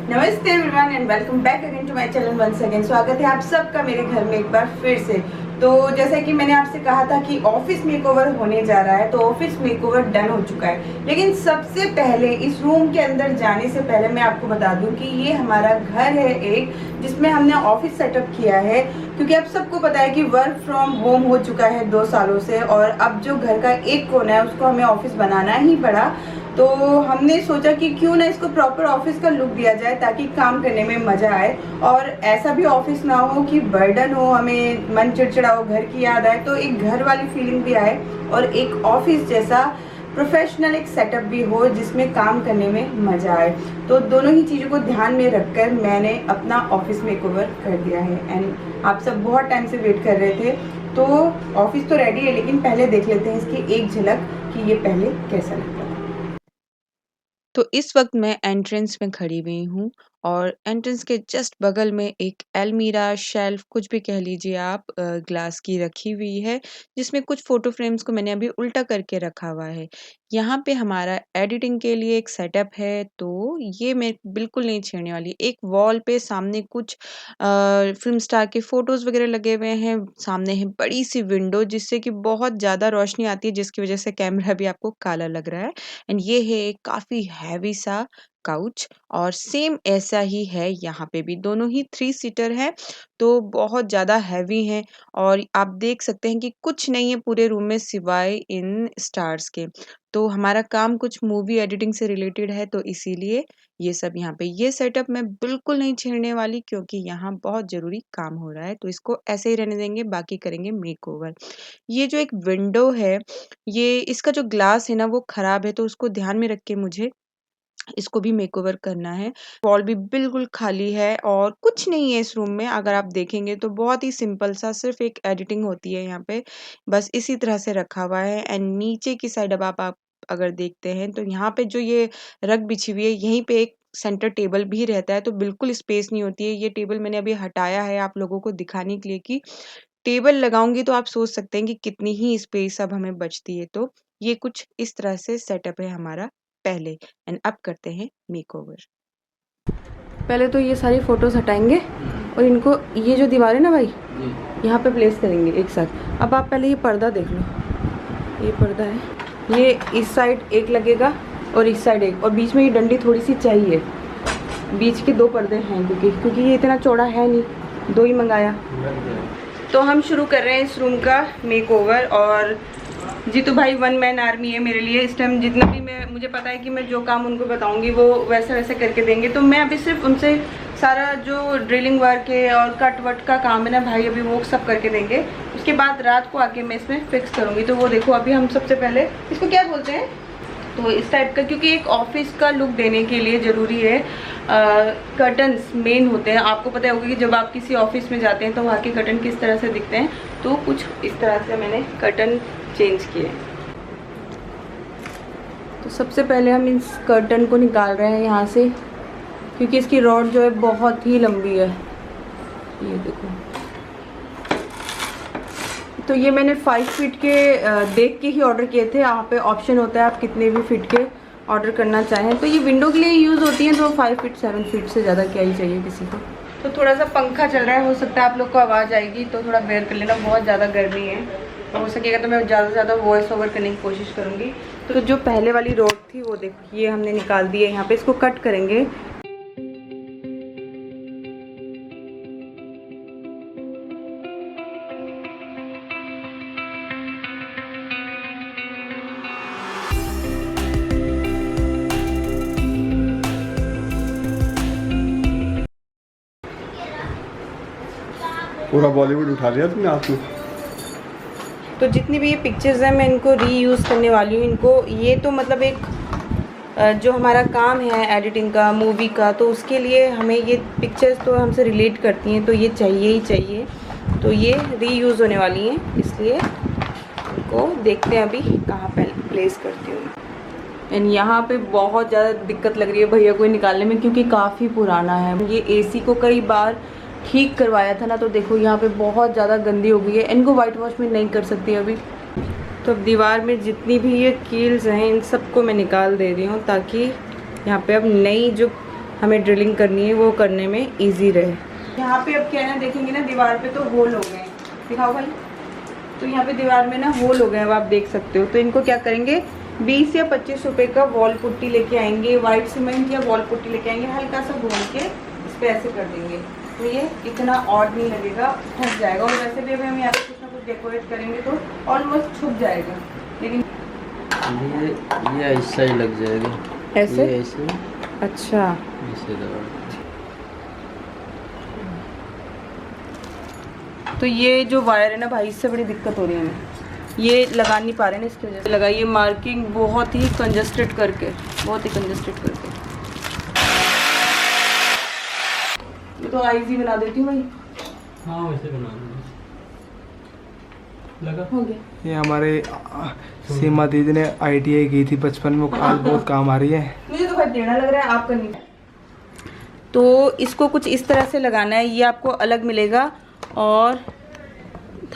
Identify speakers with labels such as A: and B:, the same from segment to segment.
A: नमस्ते everyone and welcome back again to my channel once again. स्वागत है आप सबका मेरे घर में एक बार फिर से। तो जैसा कि मैंने आपसे कहा था कि ऑफिस मेकओवर होने जा रहा है, तो ऑफिस मेकओवर डन हो चुका है। लेकिन सबसे पहले इस रूम के अंदर जाने से पहले मैं आपको बता दूं कि ये हमारा घर है एक, जिसमें हमने ऑफिस सेटअप किया है। क्योंकि अब सबको पता है कि वर्क फ्रॉम होम हो चुका है 2 सालों से, और अब जो घर का एक कोना है उसको हमें ऑफिस बनाना ही पड़ा। तो हमने सोचा कि क्यों ना इसको प्रॉपर ऑफिस का लुक दिया जाए ताकि काम करने में मज़ा आए, और ऐसा भी ऑफिस ना हो कि बर्डन हो, हमें मन चिड़चिड़ा हो, घर की याद आए, तो एक घर वाली फीलिंग भी आए और एक ऑफिस जैसा प्रोफेशनल एक सेटअप भी हो जिसमें काम करने में मज़ा आए। तो दोनों ही चीज़ों को ध्यान में रखकर मैंने अपना ऑफिस मेकओवर कर दिया है। एंड आप सब बहुत टाइम से वेट कर रहे थे, तो ऑफिस तो रेडी है, लेकिन पहले देख लेते हैं इसकी एक झलक कि ये पहले कैसा लगता है।
B: तो इस वक्त मैं एंट्रेंस में खड़ी हुई हूँ और एंट्रेंस के जस्ट बगल में एक अलमीरा शेल्फ कुछ भी कह लीजिए आप ग्लास की रखी हुई है, जिसमें कुछ फोटो फ्रेम्स को मैंने अभी उल्टा करके रखा हुआ है। यहाँ पे हमारा एडिटिंग के लिए एक सेटअप है, तो ये मैं बिल्कुल नहीं छेड़ने वाली। एक वॉल पे सामने कुछ फिल्म स्टार के फोटोज वगैरह लगे हुए हैं, सामने है बड़ी सी विंडो जिससे कि बहुत ज़्यादा रोशनी आती है, जिसकी वजह से कैमरा भी आपको काला लग रहा है। एंड ये है एक काफ़ी हैवी सा काउच, और सेम ऐसा ही है यहाँ पे भी, दोनों ही 3 सीटर है, तो बहुत ज़्यादा हैवी हैं। और आप देख सकते हैं कि कुछ नहीं है पूरे रूम में सिवाय इन स्टार्स के। तो हमारा काम कुछ मूवी एडिटिंग से रिलेटेड है, तो इसीलिए ये सब यहाँ पे, ये सेटअप मैं बिल्कुल नहीं छेड़ने वाली क्योंकि यहाँ बहुत ज़रूरी काम हो रहा है, तो इसको ऐसे ही रहने देंगे, बाकी करेंगे मेकओवर। ये जो एक विंडो है, ये इसका जो ग्लास है ना वो खराब है, तो उसको ध्यान में रख के मुझे इसको भी मेकओवर करना है। वॉल भी बिल्कुल खाली है और कुछ नहीं है इस रूम में, अगर आप देखेंगे तो बहुत ही सिंपल सा सिर्फ एक एडिटिंग होती है यहाँ पे, बस इसी तरह से रखा हुआ है। एंड नीचे की साइड अब आप अगर देखते हैं तो यहाँ पे जो ये रग बिछी हुई है, यहीं पे एक सेंटर टेबल भी रहता है, तो बिल्कुल स्पेस नहीं होती है। ये टेबल मैंने अभी हटाया है आप लोगों को दिखाने के लिए कि टेबल लगाऊंगी तो आप सोच सकते हैं कि कितनी ही स्पेस अब हमें बचती है। तो ये कुछ इस तरह से सेटअप है हमारा पहले। एंड अब करते हैं मेकओवर।
A: पहले तो ये सारी फ़ोटोज़ हटाएंगे और इनको, ये जो दीवार है ना भाई, यहाँ पे प्लेस करेंगे एक साथ। अब आप पहले ये पर्दा देख लो, ये पर्दा है, ये इस साइड एक लगेगा और इस साइड एक, और बीच में ये डंडी थोड़ी सी चाहिए। बीच के 2 पर्दे हैं क्योंकि ये इतना चौड़ा है नहीं, 2 ही मंगाया। तो हम शुरू कर रहे हैं इस रूम का मेकओवर। और जीतू भाई 1 मैन आर्मी है मेरे लिए इस टाइम। जितना भी मुझे पता है कि मैं जो काम उनको बताऊंगी वो वैसे वैसे करके देंगे, तो मैं अभी सिर्फ उनसे सारा जो ड्रिलिंग वर्क है और कट वट का काम है ना भाई, अभी वो सब करके देंगे। उसके बाद रात को आके मैं इसमें फिक्स करूँगी। तो वो देखो, अभी हम सबसे पहले इसको क्या बोलते हैं, तो इस टाइप का, क्योंकि एक ऑफिस का लुक देने के लिए ज़रूरी है कर्टन्स मेन होते हैं। आपको पता होगा कि जब आप किसी ऑफिस में जाते हैं तो वहाँ के कर्टन किस तरह से दिखते हैं, तो कुछ इस तरह से मैंने कर्टन चेंज किए। तो सबसे पहले हम इस कर्टन को निकाल रहे हैं यहाँ से, क्योंकि इसकी रॉड जो है बहुत ही लंबी है। ये देखो, तो ये मैंने 5 फीट के देख के ही ऑर्डर किए थे। यहाँ पे ऑप्शन होता है आप कितने भी फीट के ऑर्डर करना चाहें। तो ये विंडो के लिए यूज़ होती हैं, तो 5 फीट 7 फीट से ज़्यादा क्या ही चाहिए किसी को। तो थोड़ा सा पंखा चल रहा है, हो सकता है आप लोग को आवाज़ आएगी, तो थोड़ा बेयर कर लेना, बहुत ज़्यादा गर्मी है। तो हो सकेगा तो मैं ज़्यादा से ज़्यादा वॉइस ओवर करने की कोशिश करूँगी। तो जो पहले वाली रोड थी वो देखो, ये हमने निकाल दी है। यहाँ पे इसको कट करेंगे।
C: पूरा बॉलीवुड उठा लिया तुमने आपने।
A: तो जितनी भी ये पिक्चर्स हैं मैं इनको रीयूज़ करने वाली हूँ। इनको, ये तो मतलब एक जो हमारा काम है एडिटिंग का, मूवी का, तो उसके लिए हमें ये पिक्चर्स तो हमसे रिलेट करती हैं, तो ये चाहिए ही चाहिए। तो ये रीयूज़ होने वाली हैं, इसलिए इनको देखते हैं अभी कहाँ पे प्लेस करती हूँ। एंड यहाँ पे बहुत ज़्यादा दिक्कत लग रही है भैया को निकालने में, क्योंकि काफ़ी पुराना है। ये एसी को कई बार ठीक करवाया था ना, तो देखो यहाँ पे बहुत ज़्यादा गंदी हो गई है। इनको वाइट वॉश में नहीं कर सकती अभी। तो अब दीवार में जितनी भी ये कील्स हैं इन सबको मैं निकाल दे रही हूँ, ताकि यहाँ पे अब नई जो हमें ड्रिलिंग करनी है वो करने में ईजी रहे। यहाँ पे अब क्या है ना, देखेंगे ना दीवार पे तो होल हो गए हैं, दिखाओ भाई। तो यहाँ पे दीवार में ना होल हो गए हैं, आप देख सकते हो। तो इनको क्या करेंगे, 20 या 25 रुपए का वॉल पुट्टी लेके आएंगे, वाइट सीमेंट या वॉल पुट्टी लेके आएंगे, हल्का सा घूम के इस पर ऐसे कर देंगे, तो ये इतना ऑड नहीं लगेगा, फंस जाएगा। और वैसे भी अभी हम यहाँ पे कुछ ना कुछ डेकोरेट करेंगे तो ऑलमोस्ट छुप जाएगा, लेकिन
D: ये ऐसा ही लग जाएगा,
A: ऐसे
D: ऐसे
A: अच्छा
D: ऐसे दबा।
A: तो ये जो वायर है ना भाई, इससे बड़ी दिक्कत हो रही है हमें, ये लगा नहीं पा रहे हैं, इसकी वजह से लगाइए मार्किंग बहुत ही कंजस्टेड करके, बहुत ही कंजस्टेड करके। ये तो आईजी बना देती हूँ भाई।
D: हाँ वैसे बना दो, लगा
A: हो गया।
E: ये हमारे सीमा दीदी ने ITI की थी बचपन में, आज बहुत काम आ रही है।
A: मुझे तो भाई टेढ़ा लग रहा है, आप करनी। तो इसको कुछ इस तरह से लगाना है, ये आपको अलग मिलेगा और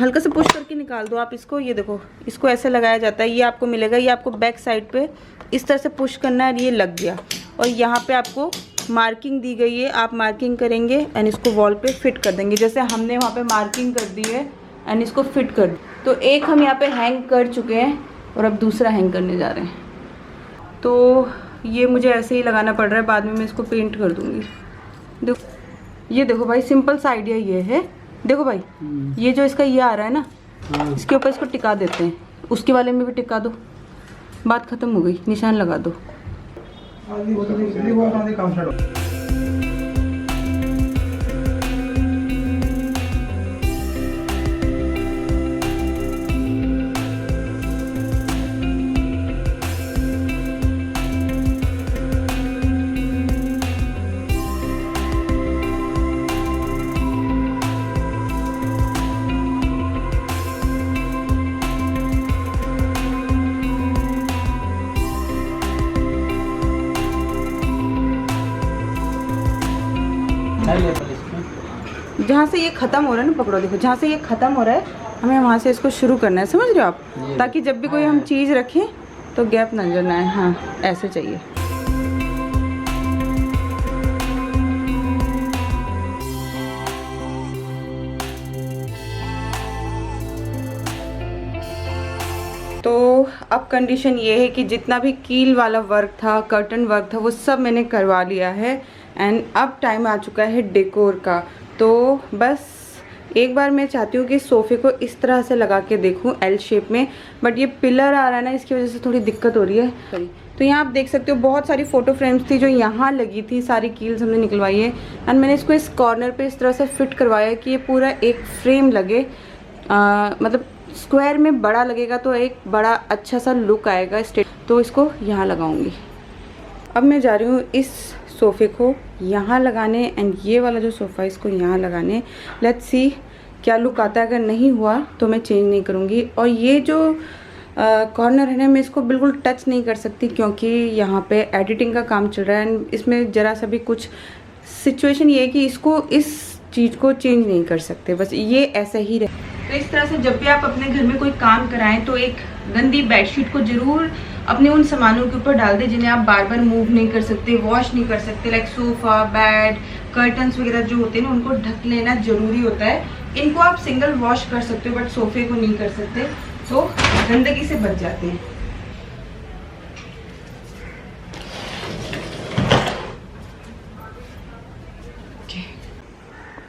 A: हल्का से पुश करके निकाल दो आप इसको। ये देखो, इसको ऐसे लगाया जाता है, ये आपको मिलेगा। ये आपको बैक साइड पे इस तरह से पुश करना है, ये लग गया। और यहाँ पे आपको मार्किंग दी गई है, आप मार्किंग करेंगे एंड इसको वॉल पे फिट कर देंगे, जैसे हमने वहाँ पे मार्किंग कर दी है एंड इसको फिट कर। तो एक हम यहाँ पे हैंग कर चुके हैं और अब दूसरा हैंग करने जा रहे हैं। तो ये मुझे ऐसे ही लगाना पड़ रहा है, बाद में मैं इसको पेंट कर दूँगी। देखो, ये देखो भाई, सिंपल सा आइडिया ये है। देखो भाई, ये जो इसका ये आ रहा है ना, इसके ऊपर इसको टिका देते हैं, उसके वाले में भी टिका दो, बात खत्म हो गई, निशान लगा दो। जहाँ से ये ख़त्म हो रहा है ना, पकड़ो, देखो जहाँ से ये ख़त्म हो रहा है, हमें वहाँ से इसको शुरू करना है, समझ रहे हो आप, ताकि जब भी कोई हम चीज़ रखें तो गैप नजर ना आए। हाँ, ऐसे चाहिए। तो अब कंडीशन ये है कि जितना भी कील वाला वर्क था, कर्टन वर्क था, वो सब मैंने करवा लिया है एंड अब टाइम आ चुका है डेकोर का। तो बस एक बार मैं चाहती हूँ कि सोफ़े को इस तरह से लगा के देखूँ एल शेप में, बट ये पिलर आ रहा है ना, इसकी वजह से थोड़ी दिक्कत हो रही है। तो यहाँ आप देख सकते हो बहुत सारी फ़ोटो फ्रेम्स थी जो यहाँ लगी थी, सारी कील्स हमने निकलवाई है एंड मैंने इसको इस कॉर्नर पे इस तरह से फिट करवाया कि ये पूरा एक फ्रेम लगे, मतलब स्क्वायर में बड़ा लगेगा तो एक बड़ा अच्छा सा लुक आएगा स्टेट। तो इसको यहाँ लगाऊंगी। अब मैं जा रही हूँ इस सोफ़े को यहाँ लगाने एंड ये वाला जो सोफ़ा है इसको यहाँ लगाने। लेट्स सी क्या लुक आता है, अगर नहीं हुआ तो मैं चेंज नहीं करूँगी। और ये जो कॉर्नर है ना, मैं इसको बिल्कुल टच नहीं कर सकती क्योंकि यहाँ पे एडिटिंग का काम चल रहा है एंड इसमें ज़रा सा भी कुछ सिचुएशन ये है कि इसको इस चीज़ को चेंज नहीं कर सकते, बस ये ऐसा ही रहे। तो इस तरह से जब भी आप अपने घर में कोई काम कराएं तो एक गंदी बेडशीट को ज़रूर अपने उन सामानों के ऊपर डाल दें जिन्हें आप बार बार मूव नहीं कर सकते, वॉश नहीं कर सकते, लाइक सोफ़ा, बेड, कर्टन्स वगैरह जो होते हैं ना, उनको ढक लेना ज़रूरी होता है। इनको आप सिंगल वॉश कर सकते हो बट सोफ़े को नहीं कर सकते, तो गंदगी से बच जाते हैं।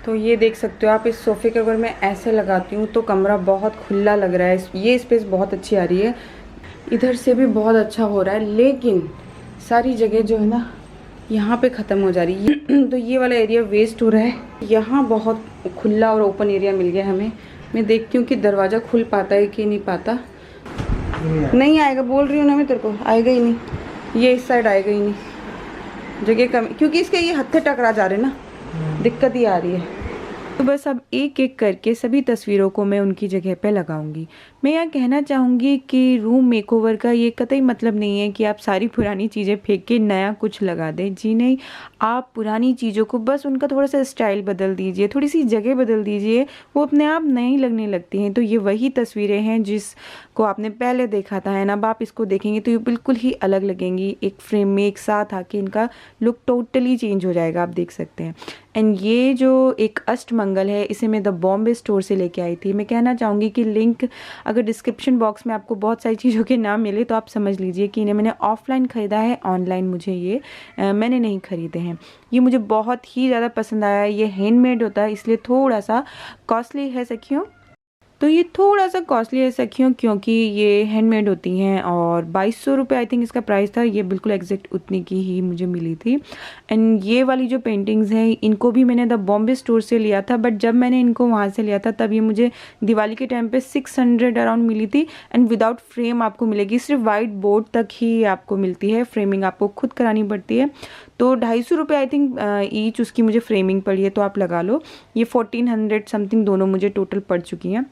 A: तो ये देख सकते हो आप, इस सोफ़े के अगर मैं ऐसे लगाती हूँ तो कमरा बहुत खुला लग रहा है, ये स्पेस बहुत अच्छी आ रही है। इधर से भी बहुत अच्छा हो रहा है, लेकिन सारी जगह जो है ना यहाँ पे ख़त्म हो जा रही है। तो ये वाला एरिया वेस्ट हो रहा है, यहाँ बहुत खुला और ओपन एरिया मिल गया हमें। मैं देखती हूँ कि दरवाज़ा खुल पाता है कि नहीं पाता। नहीं आएगा, बोल रही हूँ ना मैं तेरे को, आएगा ही नहीं, ये इस साइड आएगा ही नहीं, जगह कम, क्योंकि इसके ये हत्थे टकरा जा रहे हैं ना, दिक्कत ही आ रही है। तो बस अब एक एक करके सभी तस्वीरों को मैं उनकी जगह पे लगाऊंगी। मैं यहाँ कहना चाहूँगी कि रूम मेकओवर का ये कतई मतलब नहीं है कि आप सारी पुरानी चीज़ें फेंक के नया कुछ लगा दें। जी नहीं, आप पुरानी चीज़ों को बस उनका थोड़ा सा स्टाइल बदल दीजिए, थोड़ी सी जगह बदल दीजिए, वो अपने आप नई लगने लगती हैं। तो ये वही तस्वीरें हैं जिसको आपने पहले देखा था, है ना। अब आप इसको देखेंगे तो ये बिल्कुल ही अलग लगेंगी, एक फ्रेम में एक साथ आके इनका लुक टोटली चेंज हो जाएगा, आप देख सकते हैं। एंड ये जो एक अष्टमंगल है, इसे मैं द बॉम्बे स्टोर से लेके आई थी। मैं कहना चाहूँगी कि लिंक अगर डिस्क्रिप्शन बॉक्स में आपको बहुत सारी चीज़ों के नाम मिले तो आप समझ लीजिए कि इन्हें मैंने ऑफलाइन ख़रीदा है, ऑनलाइन मुझे ये मैंने नहीं ख़रीदे हैं। ये मुझे बहुत ही ज़्यादा पसंद आया। ये हैंडमेड होता है इसलिए थोड़ा सा कॉस्टली है सखियों। तो ये थोड़ा सा कॉस्टली है सखियों क्योंकि ये हैंडमेड होती हैं और 2200 रुपये आई थिंक इसका प्राइस था। ये बिल्कुल एग्जैक्ट उतनी की ही मुझे मिली थी। एंड ये वाली जो पेंटिंग्स हैं इनको भी मैंने द बॉम्बे स्टोर से लिया था, बट जब मैंने इनको वहाँ से लिया था तब ये मुझे दिवाली के टाइम पे 600 अराउंड मिली थी। एंड विदाउट फ्रेम आपको मिलेगी, सिर्फ वाइट बोर्ड तक ही आपको मिलती है, फ्रेमिंग आपको खुद करानी पड़ती है। तो 250 रुपये आई थिंक ईच उसकी मुझे फ्रेमिंग पड़ी है, तो आप लगा लो। ये 1400 समथिंग दोनों मुझे टोटल पड़ चुकी हैं।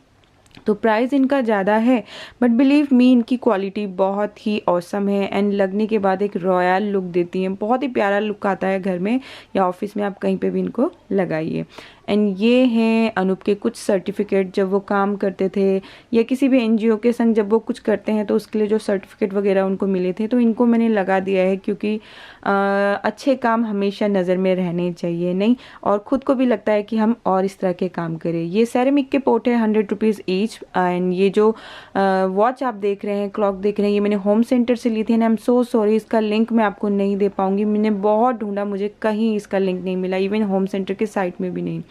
A: तो प्राइस इनका ज़्यादा है बट बिलीव मी इनकी क्वालिटी बहुत ही औसम है एंड लगने के बाद एक रॉयल लुक देती हैं। बहुत ही प्यारा लुक आता है घर में या ऑफिस में, आप कहीं पे भी इनको लगाइए। एंड ये हैं अनूप के कुछ सर्टिफिकेट, जब वो काम करते थे या किसी भी एनजीओ के संग जब वो कुछ करते हैं तो उसके लिए जो सर्टिफिकेट वगैरह उनको मिले थे, तो इनको मैंने लगा दिया है क्योंकि अच्छे काम हमेशा नज़र में रहने चाहिए नहीं, और ख़ुद को भी लगता है कि हम और इस तरह के काम करें। ये सेरेमिक के पोट है, 100 रुपीज़ ईच। एंड ये जो वॉच आप देख रहे हैं, क्लॉक देख रहे हैं, ये मैंने होम सेंटर से ली थी। And I am so sorry, इसका लिंक मैं आपको नहीं दे पाऊँगी। मैंने बहुत ढूंढा, मुझे कहीं इसका लिंक नहीं मिला, इवन होम सेंटर के साइट में भी नहीं।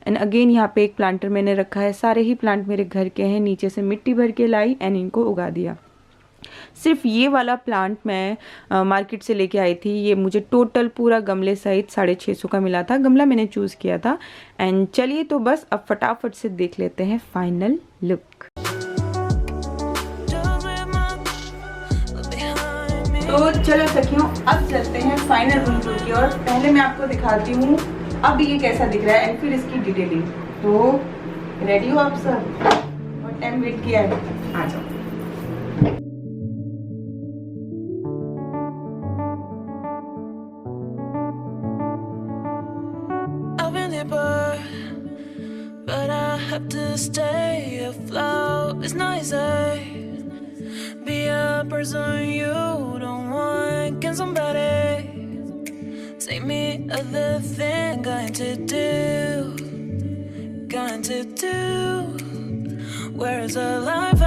A: एंड अगेन यहाँ पे एक प्लांटर मैंने रखा है। सारे ही प्लांट मेरे घर के हैं, नीचे से मिट्टी भर के लाई एंड इनको उगा दिया। सिर्फ ये वाला प्लांट मैं मार्केट से लेके आई थी। ये मुझे टोटल पूरा गमले सहित 650 का मिला था। गमला मैंने चूज़ किया था। एंड चलिए तो बस अब फटाफट से देख लेते हैं फाइनल लुक। तो चलो सखियों, अब चलते हैं फाइनल रूम टूर की ओर। पहले मैं आपको दिखाती हूँ अब ये कैसा दिख रहा है एंड फिर इसकी डिटेलिंग। तो रेडी हो आप सब? और टाइम वेट किया है, आ जाओ।
F: But I have to stay afloat. It's nicer be a person you don't want. Can somebody say me other thing? Going to do. Where's the life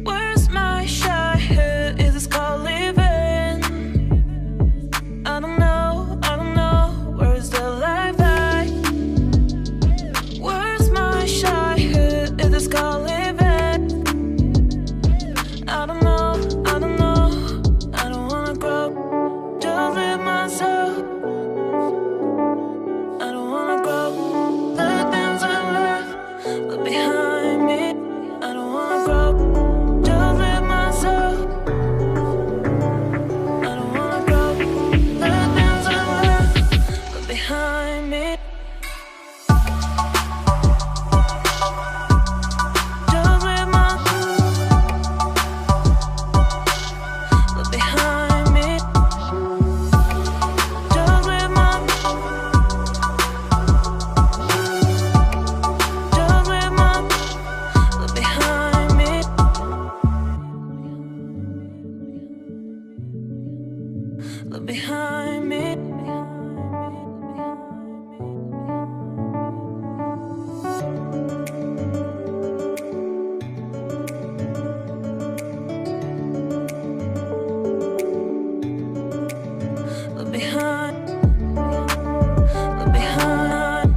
F: where's my childhood? Is this called living? I don't know. Where's the life where's my childhood? Is this called living? I don't know. I don't wanna grow. Just live myself. I don't wanna grow. The things I left behind me. I don't wanna grow. Just live myself. I don't wanna grow. The things I left behind me. Just live my behind me. Just live my behind me. Look behind me. Look behind. Look behind.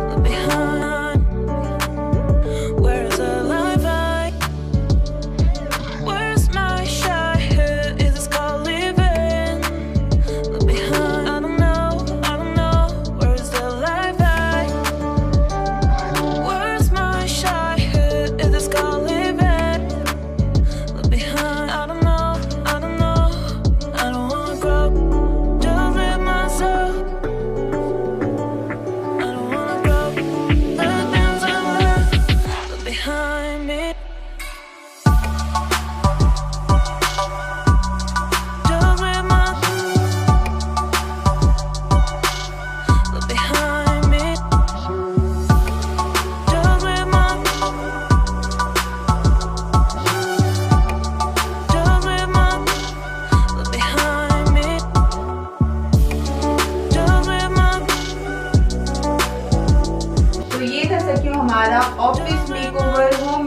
F: Look behind. Where's the life where's my childhood? Is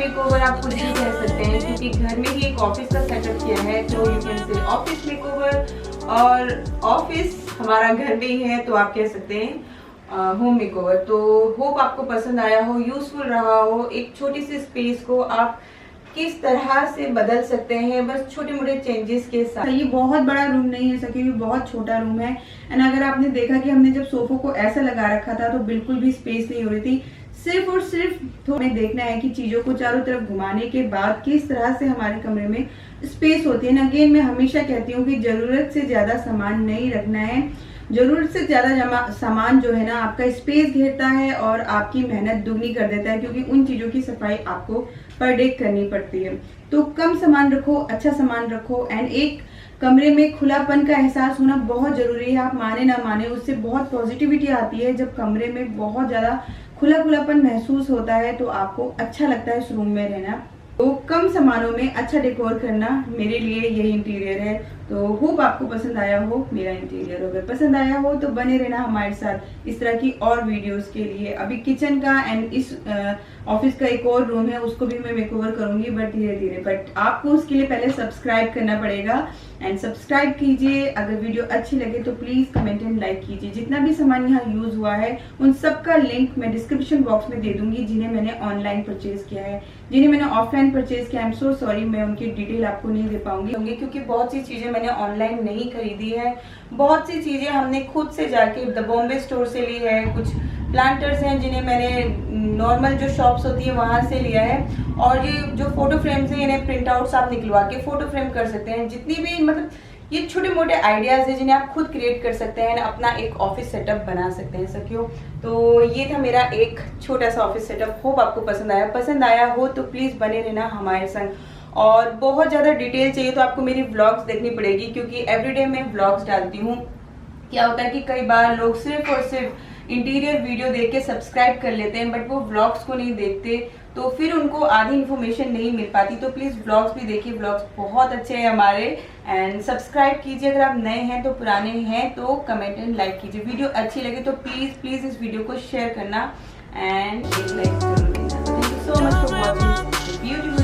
A: makeover आप कुछ भी कह सकते हैं, क्योंकि घर में ही एक ऑफिस का सेटअप किया है, तो you can say office makeover. और ऑफिस हमारा घर में ही है, तो आप कह सकते हैं होम मेकओवर। तो होप आपको पसंद आया हो, यूजफुल रहा हो। एक छोटी सी स्पेस को आप किस तरह से बदल सकते हैं बस छोटे मोटे चेंजेस के साथ। ये बहुत बड़ा रूम नहीं है सके, बहुत छोटा रूम है। एंड अगर आपने देखा कि हमने जब सोफों को ऐसा लगा रखा था तो बिल्कुल भी स्पेस नहीं हो रही थी। सिर्फ और सिर्फ हमें देखना है कि चीजों को चारों तरफ घुमाने के बाद किस तरह से हमारे कमरे में स्पेस होती है। अगेन मैं हमेशा कहती हूँ कि जरूरत से ज्यादा सामान नहीं रखना है। जरूरत से ज्यादा सामान जो है ना आपका स्पेस घेरता है और आपकी मेहनत दुगनी कर देता है, क्योंकि उन चीजों की सफाई आपको पर डे करनी पड़ती है। तो कम सामान रखो, अच्छा सामान रखो। एंड एक कमरे में खुलापन का एहसास होना बहुत जरूरी है। आप माने ना माने, उससे बहुत पॉजिटिविटी आती है। जब कमरे में बहुत ज्यादा खुलापन महसूस होता है तो आपको अच्छा लगता है उस रूम में रहना। तो कम सामानों में अच्छा डेकोर करना मेरे लिए यही इंटीरियर है। तो होप आपको पसंद आया हो मेरा इंटीरियर। अगर पसंद आया हो तो बने रहना हमारे साथ इस तरह की और वीडियोस के लिए। अभी किचन का एंड इस ऑफिस का एक और रूम है, उसको भी मैं मेकओवर करूंगी, बट धीरे धीरे। बट आपको उसके लिए पहले सब्सक्राइब करना पड़ेगा। एंड सब्सक्राइब कीजिए। अगर वीडियो अच्छी लगे तो प्लीज कमेंट एंड लाइक कीजिए। जितना भी सामान यहाँ यूज हुआ है उन सबका लिंक मैं डिस्क्रिप्शन बॉक्स में दे दूंगी, जिन्हें मैंने ऑनलाइन परचेज किया है, जिन्हें मैंने ऑफलाइन परचेज किया। आई एम सो सॉरी, मैं उनकी डिटेल आपको नहीं दे पाऊंगी, क्योंकि बहुत सी चीजें मैंने ऑनलाइन नहीं खरीदी है। बहुत सी चीजें हमने खुद से जाके द बॉम्बे स्टोर से ली है। कुछ प्लांटर्स हैं जिन्हें मैंने नॉर्मल जो शॉप्स होती है वहां से लिया है। और ये जो फोटो फ्रेम्स हैं इन्हें प्रिंट आउट आप निकलवा के फोटो फ्रेम कर सकते हैं। जितनी भी मतलब ये छोटे मोटे आइडियाज हैं जिन्हें आप खुद क्रिएट कर सकते हैं, अपना एक ऑफिस सेटअप बना सकते हैं सखियों। तो ये था मेरा एक छोटा सा ऑफिस सेटअप। होप आपको पसंद आया हो तो प्लीज बने रहना हमारे संग। और बहुत ज़्यादा डिटेल चाहिए तो आपको मेरी व्लॉग्स देखनी पड़ेगी, क्योंकि एवरीडे मैं व्लॉग्स डालती हूँ। क्या होता है कि कई बार लोग सिर्फ और सिर्फ इंटीरियर वीडियो देख के सब्सक्राइब कर लेते हैं, बट वो व्लॉग्स को नहीं देखते, तो फिर उनको आधी इन्फॉर्मेशन नहीं मिल पाती। तो प्लीज़ व्लॉग्स भी देखिए, व्लॉग्स बहुत अच्छे हैं हमारे। एंड सब्सक्राइब कीजिए अगर आप नए हैं, तो पुराने हैं तो कमेंट एंड लाइक कीजिए। वीडियो अच्छी लगे तो प्लीज़ इस वीडियो को शेयर करना एंड एक लाइक जरूर देना। Thank you so much for watching beautiful.